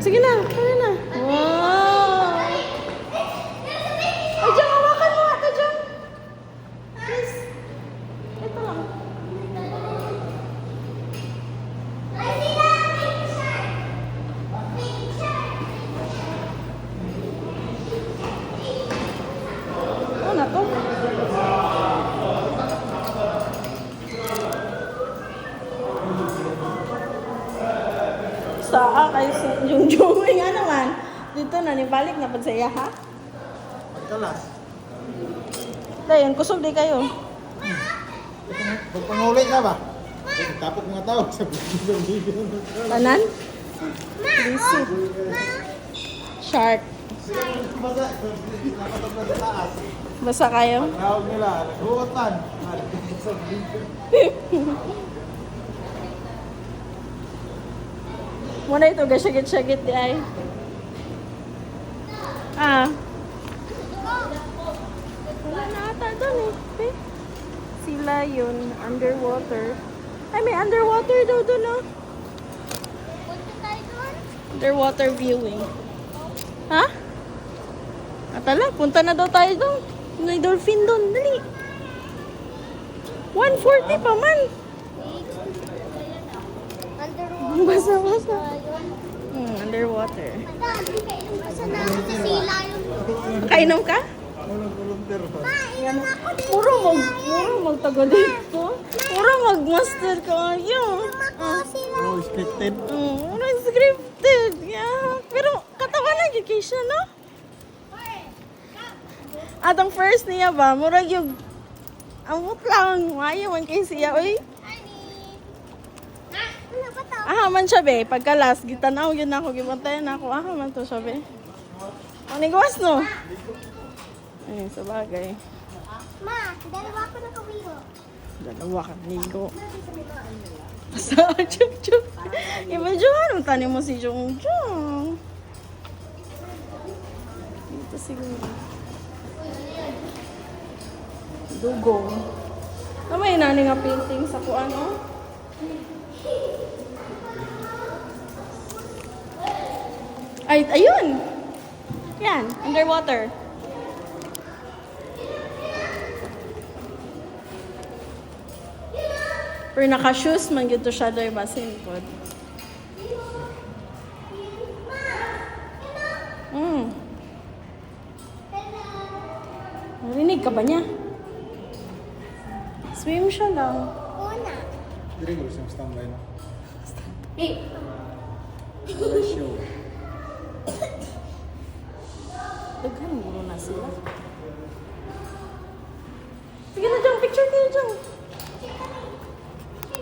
Sige na, kaya na. Wow! Ay, Jong, hawakan mo ito, Jong. Please. Ito lang. Ano na to? Saa kayo sa yung Joey nga naman. Dito na, nibalik na pagsaya, ha? Pagkalas. Dayon, kusog di kayo. Pagpanguli ka ba? Tapos mga tao sa video. Tanan? Lisi. Shark. Basa. Nakatap na sa taas. Basa kayo? Tawag nila. Huwag man. Sa video. Muna ito, gasyagit-syagit di ay. Ah. Wala na ata doon eh. Sila yun, underwater. Ay, may underwater daw doon, oh. Punta tayo doon. Underwater viewing. Ha? Atala, punta na daw tayo doon. May dolphin doon, dali. 140 pa man. Underwater. Basa-basa. Underwater. Basta na ako sa sila yung... Kainom ka? Volunteer pa. Inom ako dito. Puro magtago dito. Puro magmaster ka. Yung. Ako sila. Oh, scripted. Puro scripted. Yeah. Pero katawan na yun kay siya, no? At ang first niya ba, murag yung amot lang. Ayaw man kay siya. Uy. Ano ba to? Aha man siya, be. Pagka last, gitanaw yun ako. Gibantayan ako. Aha man to siya, be. Ang nagawas, no? Ay, sa bagay. Ma, dalawa ko na kawiho. Dalawa ka ligo. Basta, chup-chup. Iba dyan, anong tanim mo si Jong Jong? Dito siguro. Dugong. May nani nga painting sa kuan, oh. Ay, ayun! Yan, underwater. Pero naka-shoes man gito siya doy basin pod. Narinig ka ba niya? Swim siya lang. Una. Dili ko siyang standby na. Hey! Ratio. Daghan mo na sila. Sige na dyan, picture kayo dyan.